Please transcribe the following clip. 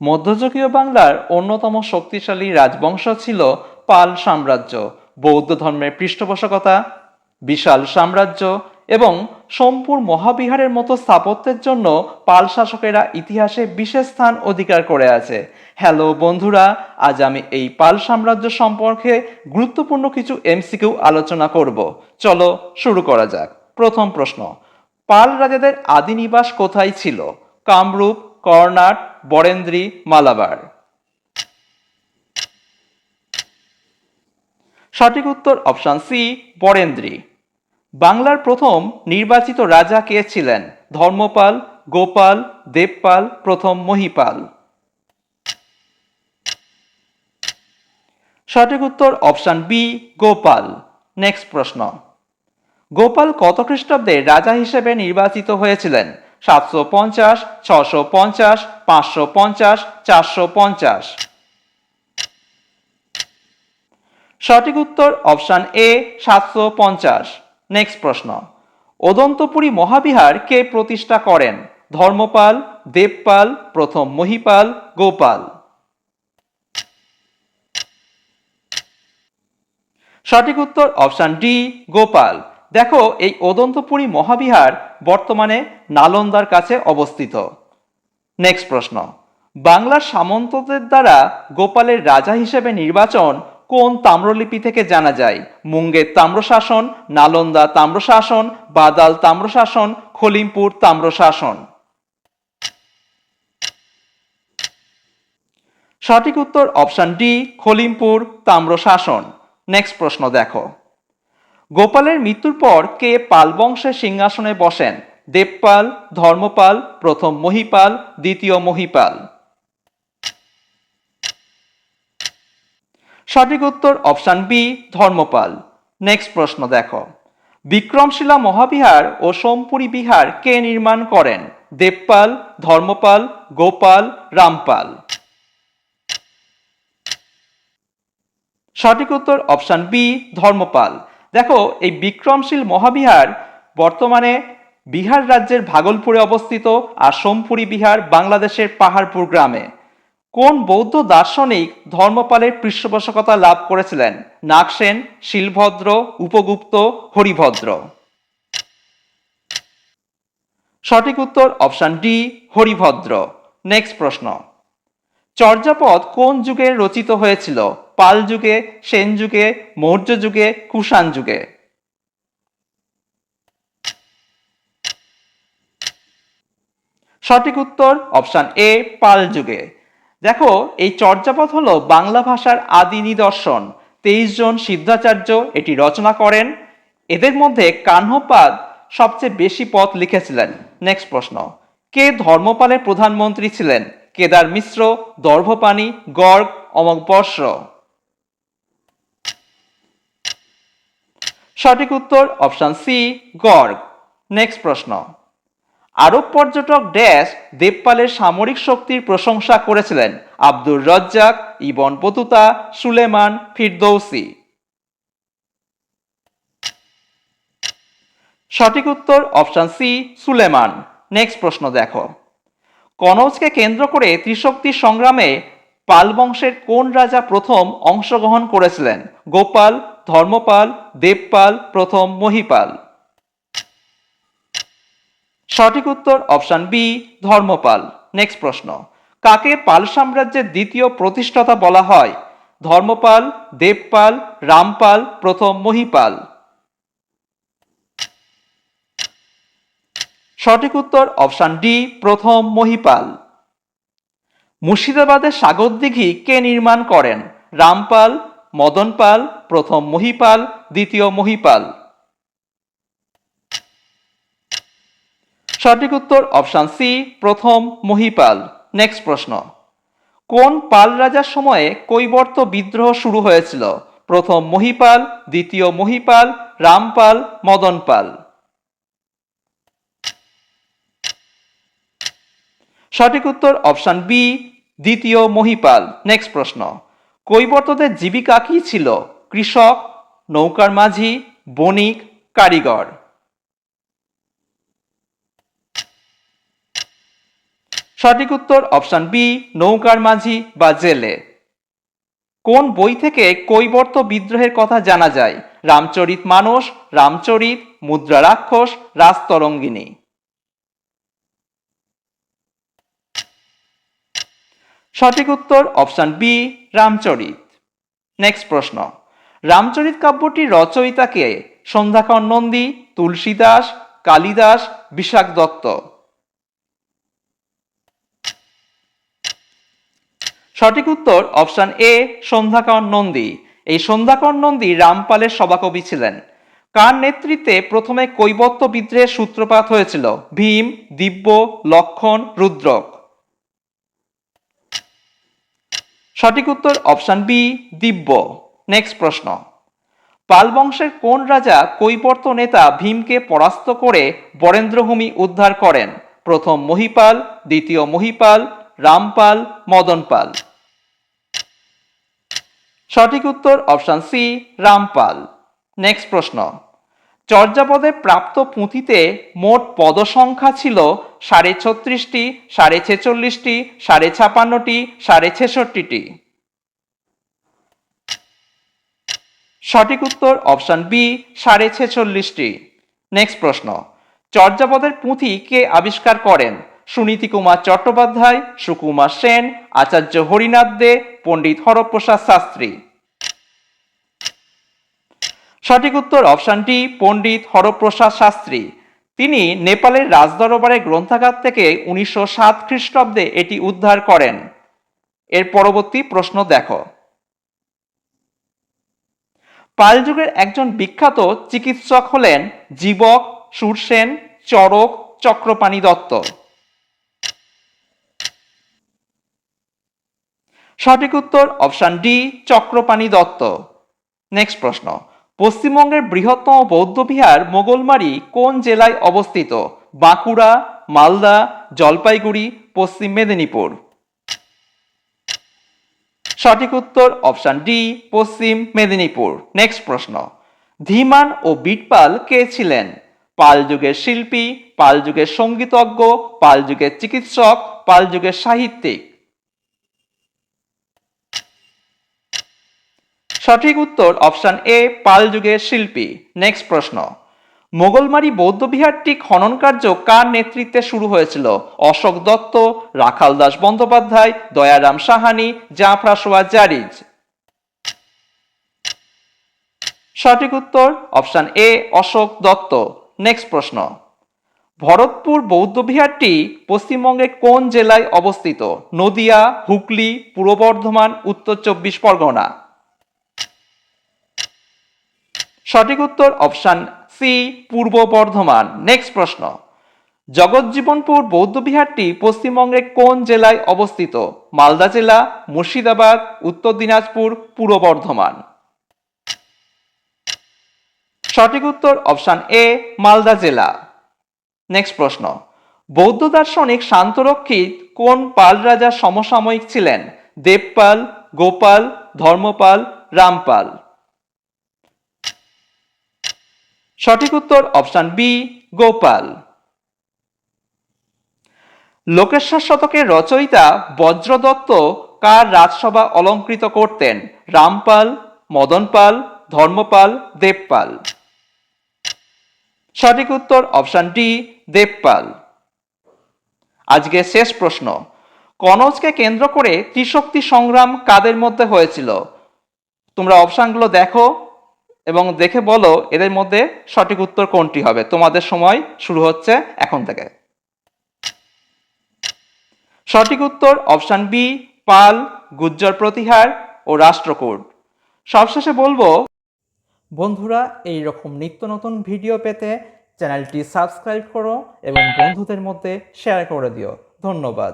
মধ্যযুগীয় বাংলার অন্যতম শক্তিশালী রাজবংশ ছিল পাল সাম্রাজ্য। বৌদ্ধ ধর্মের পৃষ্ঠপোষকতা, বিশাল সাম্রাজ্য এবং সোমপুর মহাবিহারের মতো স্থাপত্যের জন্য পাল শাসকেরা ইতিহাসে বিশেষ স্থান অধিকার করে আছে। হ্যালো বন্ধুরা, আজ আমি এই পাল সাম্রাজ্য সম্পর্কে গুরুত্বপূর্ণ কিছু এমসিকিউ আলোচনা করব। চলো শুরু করা যাক। প্রথম প্রশ্ন, পাল রাজাদের আদি নিবাস কোথায় ছিল? কামরূপ, কর্ণাট, বরেন্দ্রী, মালাবার। সঠিক উত্তর অপশন সি, বরেন্দ্রী। বাংলার প্রথম নির্বাচিত রাজা কে ছিলেন? ধর্মপাল, গোপাল, দেবপাল, প্রথম মহিপাল। সঠিক উত্তর অপশন বি, গোপাল। নেক্সট প্রশ্ন, গোপাল কত খ্রিস্টাব্দে রাজা হিসেবে নির্বাচিত হয়েছিলেন? 750, 650, 550, 450। সঠিক উত্তর অপশন এ, 750। নেক্সট প্রশ্ন, অদন্তপুরী মহাবিহার কে প্রতিষ্ঠা করেন? ধর্মপাল, দেবপাল, প্রথম মহিপাল, গোপাল। সঠিক উত্তর অপশন ডি, গোপাল। দেখো, এই অদন্তপুরী মহাবিহার বর্তমানে নালন্দার কাছে অবস্থিত। নেক্সট প্রশ্ন, বাংলার সামন্তদের দ্বারা গোপালের রাজা হিসেবে নির্বাচন কোন তাম্রলিপি থেকে জানা যায়? মুঙ্গের তাম্রশাসন, নালন্দা তাম্রশাসন, বাদাল তাম্রশাসন, খলিমপুর তাম্রশাসন। সঠিক উত্তর অপশন ডি, খলিমপুর তাম্রশাসন। নেক্সট প্রশ্ন দেখো, গোপালের মৃত্যুর পর কে পাল বংশের সিংহাসনে বসেন? দেবপাল, ধর্মপাল, প্রথম মহিপাল, দ্বিতীয় মহিপাল। সঠিক উত্তর অপশন বি, ধর্মপাল। নেক্সট প্রশ্ন দেখো, বিক্রমশিলা মহাবিহার ও সোমপুরী বিহার কে নির্মাণ করেন? দেবপাল, ধর্মপাল, গোপাল, রামপাল। সঠিক উত্তর অপশন বি, ধর্মপাল। দেখো, এই বিক্রমশীল মহাবিহার বর্তমানে বিহার রাজ্যের ভাগলপুরে অবস্থিত, আর সোমপুরী বিহার বাংলাদেশের পাহাড়পুর গ্রামে। কোন বৌদ্ধ দার্শনিক ধর্মপালের পৃষ্ঠপোষকতা লাভ করেছিলেন? নাগসেন, শিলভদ্র, উপগুপ্ত, হরিভদ্র। সঠিক উত্তর অপশন ডি, হরিভদ্র। নেক্সট প্রশ্ন, চর্যাপদ কোন যুগে রচিত হয়েছিল? পাল যুগে, সেন যুগে, মৌর্য যুগে, কুষাণ যুগে। সঠিক উত্তর অপশন এ, পাল যুগে। দেখো, এই চর্যাপদ হলো বাংলা ভাষার আদি নিদর্শন। 23 জন সিদ্ধাচার্য এটি রচনা করেন। এদের মধ্যে কাহ্নপাদ সবচেয়ে বেশি পদ লিখেছিলেন। নেক্সট প্রশ্ন, কে ধর্মপালের প্রধানমন্ত্রী ছিলেন? কেদার মিশ্র, দর্ভপাণি, গর্গ, অমোঘবর্ষ। সঠিক উত্তর অপশন সি, গর্গ। নেক্সট প্রশ্ন, আরব পর্যটক ড্যাশ দেবপালের সামরিক শক্তির প্রশংসা করেছিলেন? Abdur Razzaq, Ibn Battuta, Sulaiman, Firdausi. সঠিক উত্তর অপশন সি, সুলেমান। নেক্সট প্রশ্ন দেখো, কনৌজকে কেন্দ্র করে ত্রিশক্তির সংগ্রামে পাল বংশের কোন রাজা প্রথম অংশগ্রহণ করেছিলেন? গোপাল, ধর্মপাল, দেবপাল, প্রথম মহিপাল। সঠিক উত্তর অপশন বি, ধর্মপাল। নেক্সট প্রশ্ন, কাকে পাল সাম্রাজ্যের দ্বিতীয় প্রতিষ্ঠাতা বলা হয়? ধর্মপাল, দেবপাল, রামপাল, প্রথম মহিপাল। সঠিক উত্তর অপশন ডি, প্রথম মহিপাল। মুর্শিদাবাদের সাগরদিঘি কে নির্মাণ করেন? রামপাল, মদনপাল, প্রথম মহিপাল, দ্বিতীয় মহিপাল। সঠিক উত্তর অপশন সি, প্রথম মহিপাল। নেক্সট প্রশ্ন, কোন পাল রাজার সময়ে কৈবর্ত বিদ্রোহ শুরু হয়েছিল? প্রথম মহিপাল, দ্বিতীয় মহিপাল, রামপাল, মদনপাল। সঠিক উত্তর অপশন বি, দ্বিতীয় মহিপাল। নেক্সট প্রশ্ন, কৈবর্তদের জীবিকা কি ছিল? কৃষক, নৌকার মাঝি, বণিক, কারিগর। সঠিক উত্তর অপশন বি, নৌকার মাঝি বা জেলে। কোন বই থেকে কৈবর্ত বিদ্রোহের কথা জানা যায়? রামচরিত মানস, রামচরিত, মুদ্রা রাক্ষস, রাজতরঙ্গিনী। সঠিক উত্তর অপশন বি, রামচরিত। নেক্সট প্রশ্ন, রামচরিত কাব্যটির রচয়িতা কে? সন্ধ্যাকর নন্দী, তুলসীদাস, কালিদাস, বিশাখ দত্ত। সঠিক উত্তর অপশন এ, সন্ধ্যাকর নন্দী। এই সন্ধ্যাকর নন্দী রামপালের সভাকবি ছিলেন। কার নেতৃত্বে প্রথমে কৈবর্ত বিদ্রোহের সূত্রপাত হয়েছিল? ভীম, দিব্য, লক্ষণ, রুদ্রক। সঠিক উত্তর অপশন বি, দিব্য। নেক্সট প্রশ্ন, পাল বংশের কোন রাজা কৈবর্ত নেতা ভীমকে পরাস্ত করে বরেন্দ্রভূমি উদ্ধার করেন? প্রথম মহিপাল, দ্বিতীয় মহিপাল, রামপাল, মদনপাল। সঠিক উত্তর অপশন সি, রামপাল। নেক্সট প্রশ্ন, চর্যাপদে প্রাপ্ত পুঁথিতে মোট পদসংখ্যা ছিল 36.5টি, 46.5টি, 56.5টি, 66.টি। সঠিক উত্তর অপশন বি, 46.5টি। নেক্সট প্রশ্ন, চর্যাপদের পুঁথি কে আবিষ্কার করেন? সুনীতি কুমার চট্টোপাধ্যায়, সুকুমার সেন, আচার্য হরিনাথ দে, পণ্ডিত হরপ্রসাদ শাস্ত্রী। সঠিক উত্তর অপশন ডি, পণ্ডিত হরপ্রসাদ শাস্ত্রী। তিনি নেপালের রাজদরবারের গ্রন্থাগার থেকে 1907 খ্রিস্টাব্দে এটি উদ্ধার করেন। এর পরবর্তী প্রশ্ন দেখো, পাল যুগের একজন বিখ্যাত চিকিৎসক হলেন জীবক, সুরসেন, চরক, চক্রপাণি দত্ত। সঠিক উত্তর option D, Chakrapani Dutta. Next প্রশ্ন, পশ্চিমবঙ্গের বৃহত্তম বৌদ্ধবিহার মোগলমারি কোন জেলায় অবস্থিত? বাঁকুড়া, মালদা, জলপাইগুড়ি, পশ্চিম মেদিনীপুর। সঠিক উত্তর অপশন ডি, পশ্চিম মেদিনীপুর। নেক্সট প্রশ্ন, ধীমান ও বিটপাল কে ছিলেন? পাল যুগের শিল্পী, পাল যুগের সঙ্গীতজ্ঞ, পাল যুগের চিকিৎসক, পাল যুগের সাহিত্যিক। সঠিক উত্তর অপশন এ, পাল যুগের শিল্পী। নেক্সট প্রশ্ন, মোগলমারি বৌদ্ধবিহারটি খনন কার্য কার নেতৃত্বে শুরু হয়েছিল? অশোক দত্ত, রাখাল দাস বন্দ্যোপাধ্যায়, দয়ারাম সাহানি, জাফরাসোয়া জারিজ। সঠিক উত্তর option A, Ashok Dutta. Next প্রশ্ন, ভরতপুর বৌদ্ধবিহারটি পশ্চিমবঙ্গের কোন জেলায় অবস্থিত? নদিয়া, হুগলি, পূর্ব বর্ধমান, উত্তর 24 পরগনা। সঠিক উত্তর অপশন সি, পূর্ব বর্ধমান। নেক্সট প্রশ্ন, জগৎজীবনপুর বৌদ্ধবিহারটি পশ্চিমবঙ্গের কোন জেলায় অবস্থিত? মালদা জেলা, মুর্শিদাবাদ, উত্তর দিনাজপুর, পূর্ব বর্ধমান। সঠিক উত্তর অপশন এ, মালদা জেলা। নেক্সট প্রশ্ন, বৌদ্ধ দার্শনিক শান্তরক্ষিত কোন পাল রাজার সমসাময়িক ছিলেন? দেবপাল, গোপাল, ধর্মপাল, রামপাল। সঠিক উত্তর অপশন বি, গোপাল। লোকেশ্বর শতকের রচয়িতা বজ্রদত্ত কার রাজসভা অলঙ্কৃত করতেন? রামপাল, মদনপাল, ধর্মপাল, দেবপাল। সঠিক উত্তর অপশন ডি, দেবপাল। আজকে শেষ প্রশ্ন, কনৌজকে কেন্দ্র করে ত্রিশক্তি সংগ্রাম কাদের মধ্যে হয়েছিল? তোমরা অপশনগুলো দেখো এবং দেখে বলো এদের মধ্যে সঠিক উত্তর কোনটি হবে। তোমাদের সময় শুরু হচ্ছে এখন থেকে। সঠিক উত্তর অপশন বি, পাল, গুজ্জর প্রতিহার ও রাষ্ট্রকূট। সবশেষে বলবো, বন্ধুরা এই রকম নিত্য নতুন ভিডিও পেতে চ্যানেলটি সাবস্ক্রাইব করো এবং বন্ধুদের মধ্যে শেয়ার করে দিও। ধন্যবাদ।